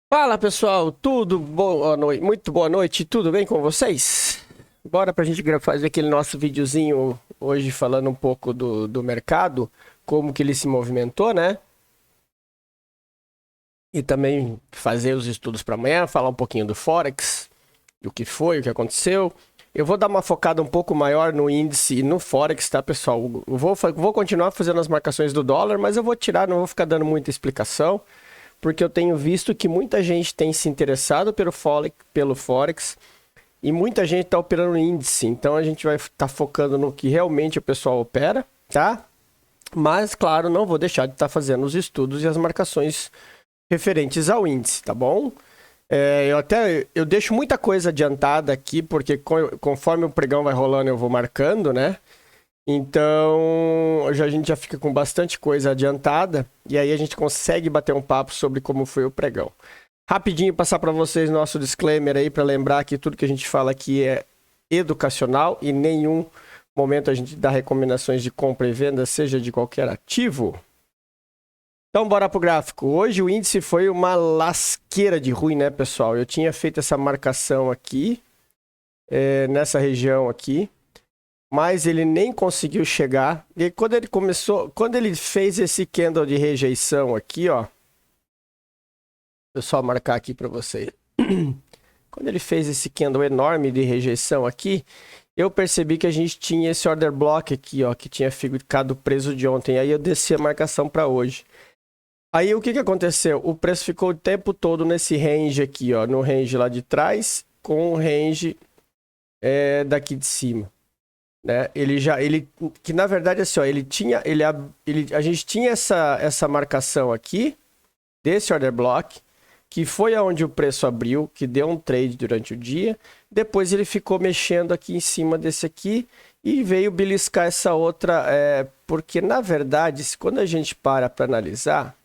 Fala pessoal, tudo boa noite, muito boa noite, tudo bem com vocês? Bora pra gente fazer aquele nosso videozinho hoje falando um pouco do mercado, como que ele se movimentou, né? E também fazer os estudos para amanhã, falar um pouquinho do Forex, do que foi, o que aconteceu. Eu vou dar uma focada um pouco maior no índice e no Forex, tá pessoal? Eu vou continuar fazendo as marcações do dólar, mas eu vou tirar, não vou ficar dando muita explicação. Porque eu tenho visto que muita gente tem se interessado pelo Forex e muita gente está operando no índice. Então a gente vai estar focando no que realmente o pessoal opera, tá? Mas, claro, não vou deixar de estar fazendo os estudos e as marcações referentes ao índice, tá bom? Eu deixo muita coisa adiantada aqui, porque conforme o pregão vai rolando, eu vou marcando, né? Então, a gente já fica com bastante coisa adiantada e aí a gente consegue bater um papo sobre como foi o pregão. Rapidinho passar para vocês nosso disclaimer aí para lembrar que tudo que a gente fala aqui é educacional e em nenhum momento a gente dá recomendações de compra e venda, seja de qualquer ativo. Então, bora pro gráfico. Hoje o índice foi uma lasqueira de ruim, né, pessoal? Eu tinha feito essa marcação aqui, nessa região aqui, mas ele nem conseguiu chegar. E quando ele fez esse candle de rejeição aqui, ó. Vou só marcar aqui para você. Quando ele fez esse candle enorme de rejeição aqui, eu percebi que a gente tinha esse order block aqui, ó, que tinha ficado preso de ontem. Aí eu desci a marcação para hoje. Aí o que aconteceu? O preço ficou o tempo todo nesse range aqui, ó, no range lá de trás, com o range daqui de cima. Né? Que na verdade assim, ó, a gente tinha essa marcação aqui desse order block, que foi aonde o preço abriu, que deu um trade durante o dia. Depois ele ficou mexendo aqui em cima desse aqui e veio beliscar essa outra, porque na verdade, quando a gente para analisar,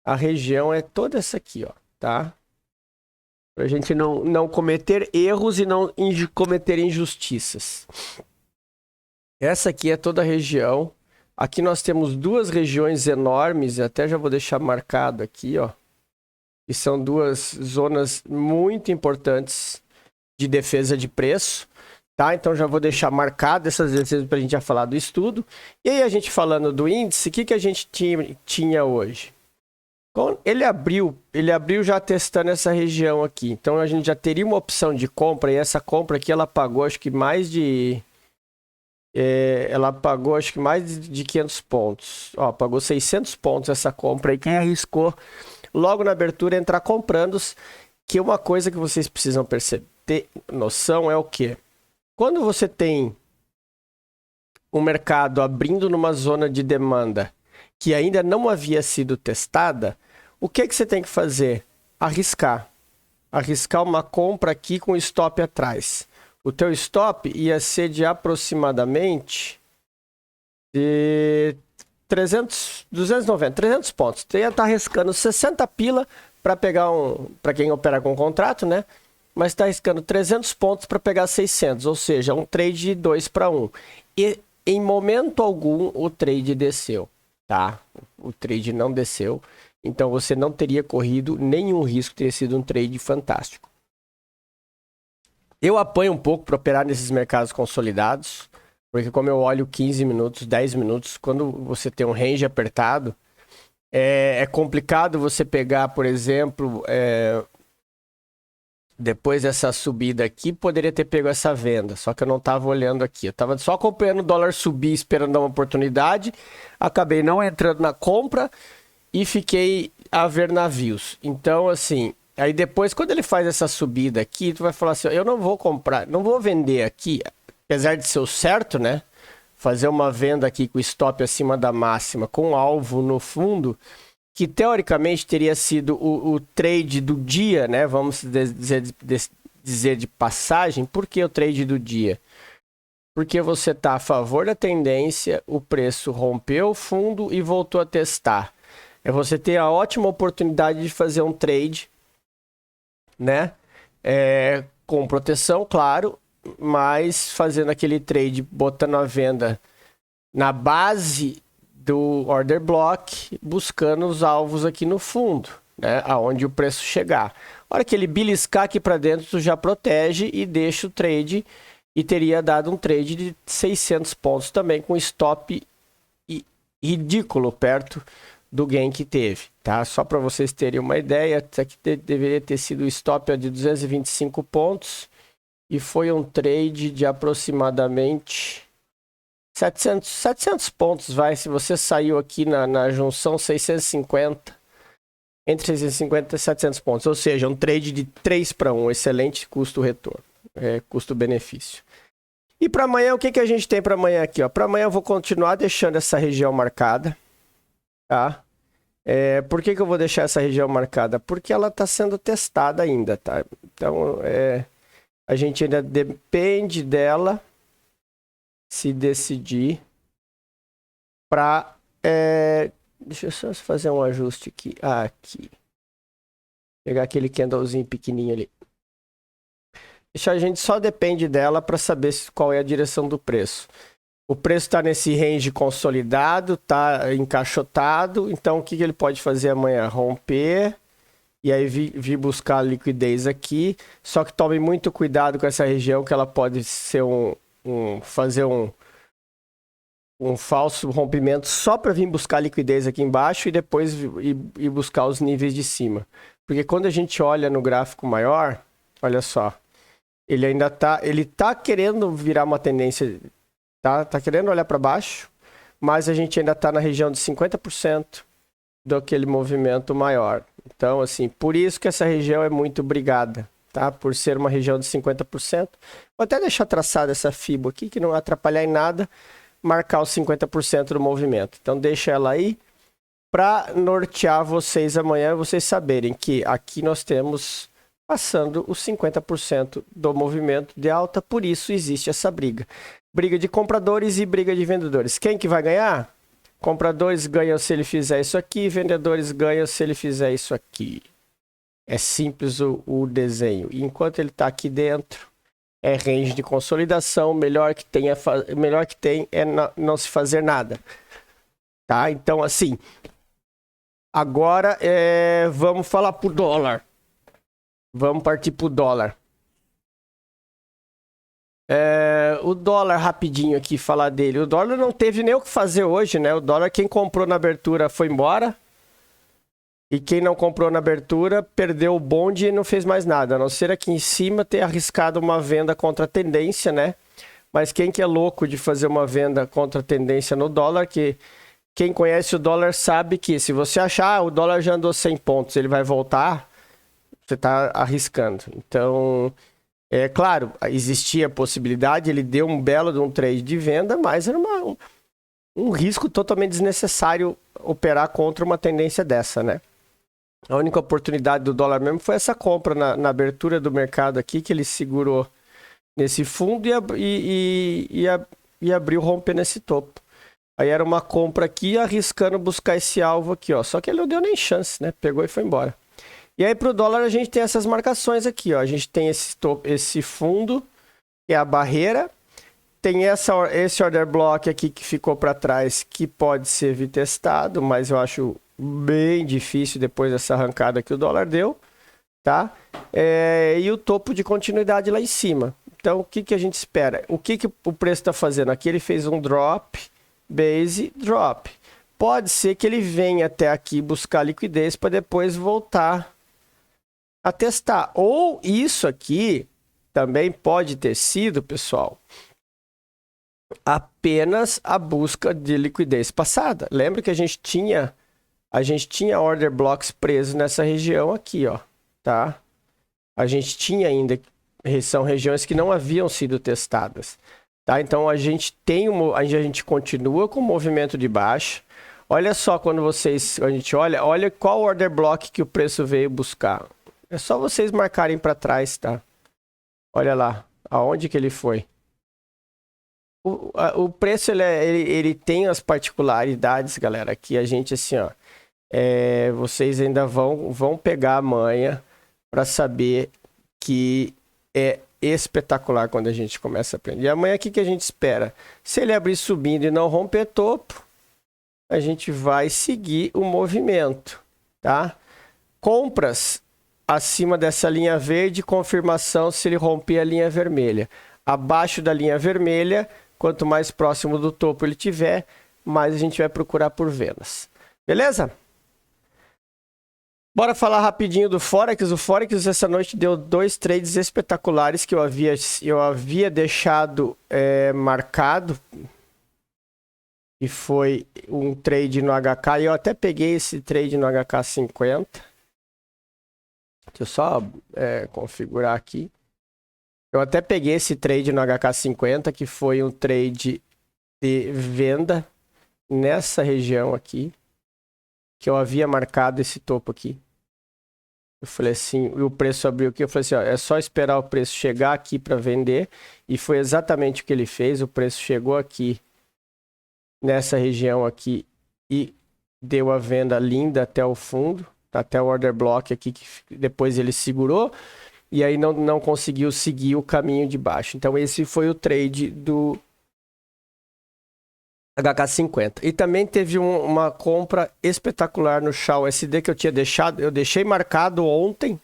a região é toda essa aqui, ó, tá? Pra gente não cometer erros e não cometer injustiças. Essa aqui é toda a região. Aqui nós temos duas regiões enormes, até já vou deixar marcado aqui, ó. Que são duas zonas muito importantes de defesa de preço, tá? Então já vou deixar marcado essas defesas para a gente já falar do estudo. E aí a gente falando do índice, o que a gente tinha hoje? Ele abriu já testando essa região aqui. Então a gente já teria uma opção de compra e essa compra aqui ela pagou acho que mais de... ela pagou acho que mais de 500 pontos. Ó, pagou 600 pontos essa compra aí. Quem arriscou logo na abertura entrar comprando, que uma coisa que vocês precisam ter noção é o quê? Quando você tem um mercado abrindo numa zona de demanda que ainda não havia sido testada, o que você tem que fazer? Arriscar. Arriscar uma compra aqui com stop atrás. O teu stop ia ser de aproximadamente 300 pontos. Tu ia estar arriscando 60 pila para pegar para quem opera com contrato, né? Mas está arriscando 300 pontos para pegar 600, ou seja, um trade de 2 para 1. E em momento algum o trade desceu, tá? O trade não desceu, então você não teria corrido nenhum risco, teria sido um trade fantástico. Eu apanho um pouco para operar nesses mercados consolidados, porque como eu olho 15 minutos, 10 minutos, quando você tem um range apertado, é complicado você pegar, por exemplo, depois dessa subida aqui, poderia ter pego essa venda, só que eu não estava olhando aqui. Eu estava só acompanhando o dólar subir, esperando uma oportunidade, acabei não entrando na compra e fiquei a ver navios. Então, assim, aí depois, quando ele faz essa subida aqui, tu vai falar assim, eu não vou comprar, não vou vender aqui, apesar de ser o certo, né? Fazer uma venda aqui com stop acima da máxima, com alvo no fundo, que teoricamente teria sido o trade do dia, né? Vamos dizer de passagem. Por que o trade do dia? Porque você está a favor da tendência, o preço rompeu o fundo e voltou a testar. É você ter a ótima oportunidade de fazer um trade, né? Com proteção, claro, mas fazendo aquele trade, botando a venda na base do order block, buscando os alvos aqui no fundo, né? Aonde o preço chegar. A hora que ele beliscar aqui para dentro, tu já protege e deixa o trade, e teria dado um trade de 600 pontos também, com stop ridículo perto do gain que teve, tá? Só para vocês terem uma ideia, isso aqui deveria ter sido o stop de 225 pontos, e foi um trade de aproximadamente 700 pontos, vai. Se você saiu aqui na junção 650, entre 650 e 700 pontos, ou seja, um trade de 3-1, excelente custo-retorno, custo-benefício. E para amanhã, o que a gente tem para amanhã aqui? Para amanhã eu vou continuar deixando essa região marcada, tá? Por que eu vou deixar essa região marcada? Porque ela está sendo testada ainda, tá? Então, a gente ainda depende dela se decidir para... deixa eu só fazer um ajuste aqui. Aqui. Pegar aquele candlezinho pequenininho ali. A gente só depende dela para saber qual é a direção do preço. O preço está nesse range consolidado, está encaixotado. Então, o que ele pode fazer amanhã? Romper e aí vir buscar liquidez aqui. Só que tome muito cuidado com essa região, que ela pode ser fazer um falso rompimento só para vir buscar liquidez aqui embaixo e depois ir buscar os níveis de cima. Porque quando a gente olha no gráfico maior, olha só, ele ainda tá querendo virar uma tendência, tá querendo olhar para baixo, mas a gente ainda tá na região de 50% daquele movimento maior. Então, assim, por isso que essa região é muito brigada, tá? Por ser uma região de 50%. Vou até deixar traçada essa FIBO aqui, que não vai atrapalhar em nada, marcar os 50% do movimento. Então, deixa ela aí para nortear vocês amanhã, vocês saberem que aqui nós temos passando os 50% do movimento de alta, por isso existe essa briga. Briga de compradores e briga de vendedores. Quem que vai ganhar? Compradores ganham se ele fizer isso aqui, vendedores ganham se ele fizer isso aqui. É simples o desenho. E enquanto ele está aqui dentro, é range de consolidação, melhor que tem é não se fazer nada. Tá? Então, assim, agora vamos falar por dólar. Vamos partir para o dólar. O dólar, rapidinho aqui, falar dele. O dólar não teve nem o que fazer hoje, né? O dólar, quem comprou na abertura foi embora. E quem não comprou na abertura perdeu o bonde e não fez mais nada. A não ser aqui em cima ter arriscado uma venda contra a tendência, né? Mas quem que é louco de fazer uma venda contra a tendência no dólar, que quem conhece o dólar sabe que se você achar o dólar já andou 100 pontos, ele vai voltar, você está arriscando. Então, claro, existia a possibilidade, ele deu um belo de um trade de venda, mas era um risco totalmente desnecessário operar contra uma tendência dessa, né? A única oportunidade do dólar mesmo foi essa compra na abertura do mercado aqui, que ele segurou nesse fundo e abriu romper nesse topo. Aí era uma compra aqui, arriscando buscar esse alvo aqui, ó. Só que ele não deu nem chance, né? Pegou e foi embora. E aí, para o dólar, a gente tem essas marcações aqui, ó. A gente tem esse fundo, que é a barreira. Tem esse order block aqui que ficou para trás, que pode ser testado, mas eu acho bem difícil depois dessa arrancada que o dólar deu, tá? E o topo de continuidade lá em cima. Então, o que a gente espera? O que o preço está fazendo? Aqui ele fez um drop, base, drop. Pode ser que ele venha até aqui buscar liquidez para depois voltar a testar. Ou isso aqui também pode ter sido, pessoal, apenas a busca de liquidez passada. Lembra que a gente tinha order blocks presos nessa região aqui, ó, tá? A gente tinha ainda, são regiões que não haviam sido testadas, tá? Então a gente continua com o movimento de baixa. Olha só, quando a gente olha qual order block que o preço veio buscar. É só vocês marcarem para trás, tá? Olha lá, aonde que ele foi. O preço, ele tem as particularidades, galera, que a gente, assim, ó, vocês ainda vão pegar a manha para saber que é espetacular quando a gente começa a aprender. E amanhã, o que a gente espera? Se ele abrir subindo e não romper topo, a gente vai seguir o movimento, tá? compras acima dessa linha verde, confirmação se ele romper a linha vermelha. Abaixo da linha vermelha, quanto mais próximo do topo ele tiver, mais a gente vai procurar por vendas. Beleza? Bora falar rapidinho do Forex. O Forex essa noite deu 2 trades espetaculares que eu havia deixado marcado. E foi um trade no HK. E eu até peguei esse trade no HK50. Deixa eu só configurar aqui. Eu até peguei esse trade no HK50, que foi um trade de venda nessa região aqui. Que eu havia marcado esse topo aqui. Eu falei assim, e o preço abriu aqui, eu falei assim, ó, é só esperar o preço chegar aqui para vender. E foi exatamente o que ele fez, o preço chegou aqui, nessa região aqui, e deu a venda linda até o fundo, até o order block aqui, que depois ele segurou, e aí não conseguiu seguir o caminho de baixo. Então esse foi o trade do HK50. E também teve uma compra espetacular no SHA-USD que eu tinha deixado. Eu deixei marcado ontem.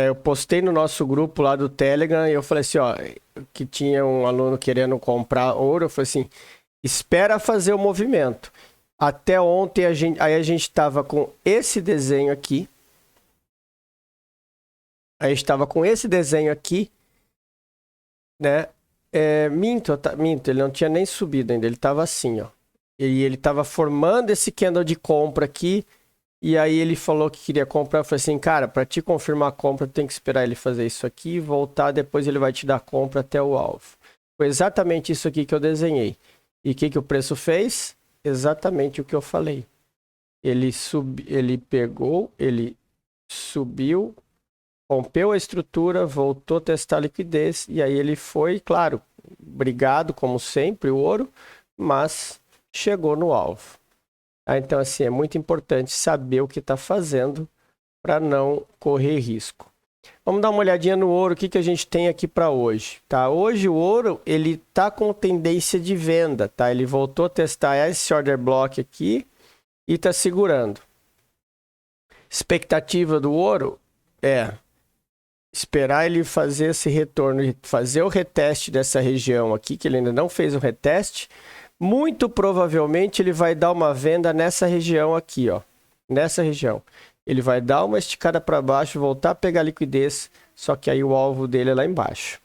Eu postei no nosso grupo lá do Telegram e eu falei assim, ó, que tinha um aluno querendo comprar ouro. Eu falei assim, espera fazer o movimento. Até ontem a gente estava com esse desenho aqui. A gente estava com esse desenho aqui, né? Minto, ele não tinha nem subido ainda, ele estava assim, ó. E ele estava formando esse candle de compra aqui, e aí ele falou que queria comprar. Eu falei assim, cara, para te confirmar a compra, tem que esperar ele fazer isso aqui, voltar, depois ele vai te dar compra até o alvo. Foi exatamente isso aqui que eu desenhei. E o que o preço fez? Exatamente o que eu falei. Ele pegou, ele subiu, rompeu a estrutura, voltou a testar a liquidez, e aí ele foi, claro, brigado, como sempre, o ouro, mas chegou no alvo. Então, assim, é muito importante saber o que está fazendo para não correr risco. Vamos dar uma olhadinha no ouro, o que a gente tem aqui para hoje. Tá? Hoje o ouro, ele está com tendência de venda, tá? Ele voltou a testar esse order block aqui e está segurando. Expectativa do ouro esperar ele fazer esse retorno, fazer o reteste dessa região aqui, que ele ainda não fez o reteste. Muito provavelmente ele vai dar uma venda nessa região aqui, ó. Nessa região. Ele vai dar uma esticada para baixo, voltar a pegar liquidez, só que aí o alvo dele é lá embaixo.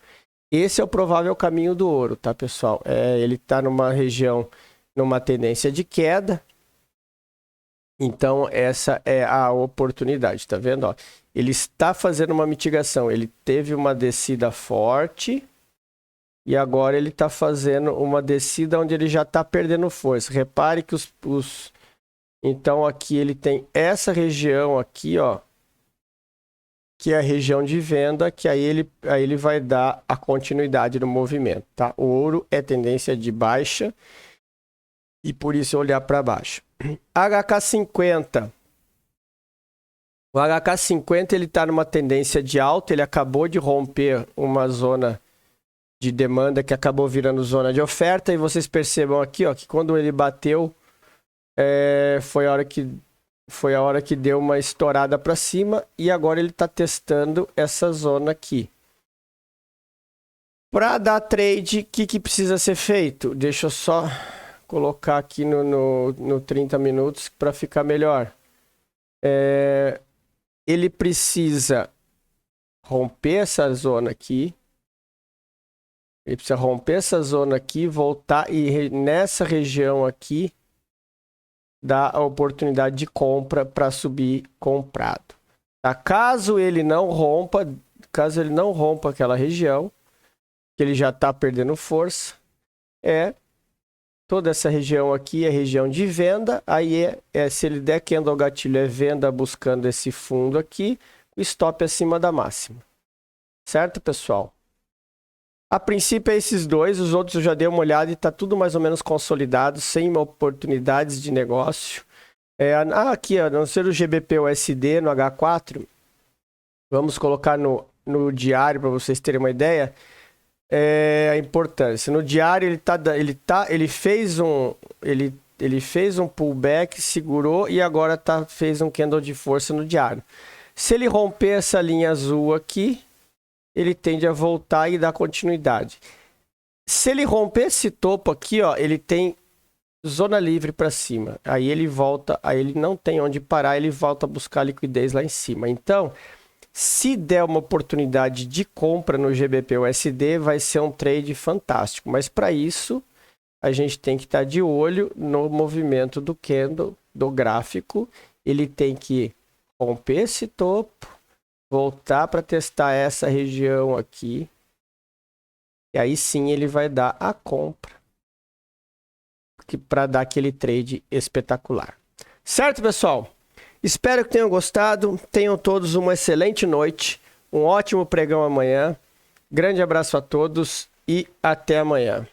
Esse é o provável caminho do ouro, tá, pessoal? Ele está numa região, numa tendência de queda. Então, essa é a oportunidade, tá vendo? Ó, ele está fazendo uma mitigação. Ele teve uma descida forte e agora ele está fazendo uma descida onde ele já está perdendo força. Repare que então, aqui ele tem essa região aqui, ó, que é a região de venda, que aí ele vai dar a continuidade do movimento, tá? O ouro é tendência de baixa e por isso olhar para baixo. HK50. O HK50 ele está numa tendência de alta, ele acabou de romper uma zona de demanda que acabou virando zona de oferta, e vocês percebam aqui, ó, que quando ele bateu, foi a hora que deu uma estourada para cima, e agora ele está testando essa zona aqui. Para dar trade, o que precisa ser feito? Deixa eu só colocar aqui no 30 minutos para ficar melhor. Ele precisa romper essa zona aqui. Ele precisa romper essa zona aqui, voltar e nessa região aqui dar a oportunidade de compra para subir comprado. Tá? Caso ele não rompa aquela região, que ele já está perdendo força, toda essa região aqui é região de venda. Aí se ele der candle ao gatilho, é venda buscando esse fundo aqui, o stop acima da máxima. Certo, pessoal? A princípio é esses dois, os outros eu já dei uma olhada e está tudo mais ou menos consolidado, sem oportunidades de negócio. Aqui, a não ser o GBP/USD no H4, vamos colocar no diário para vocês terem uma ideia. A importância. No diário ele ele fez um pullback, segurou e agora fez um candle de força no diário. Se ele romper essa linha azul aqui, ele tende a voltar e dar continuidade. Se ele romper esse topo aqui, ó, ele tem zona livre para cima. Aí ele volta, aí ele não tem onde parar, ele volta a buscar liquidez lá em cima. Então, se der uma oportunidade de compra no GBP/USD, vai ser um trade fantástico. Mas para isso, a gente tem que estar de olho no movimento do candle, do gráfico. Ele tem que romper esse topo, voltar para testar essa região aqui. E aí sim ele vai dar a compra para dar aquele trade espetacular. Certo, pessoal? Espero que tenham gostado. Tenham todos uma excelente noite. Um ótimo pregão amanhã. Grande abraço a todos e até amanhã.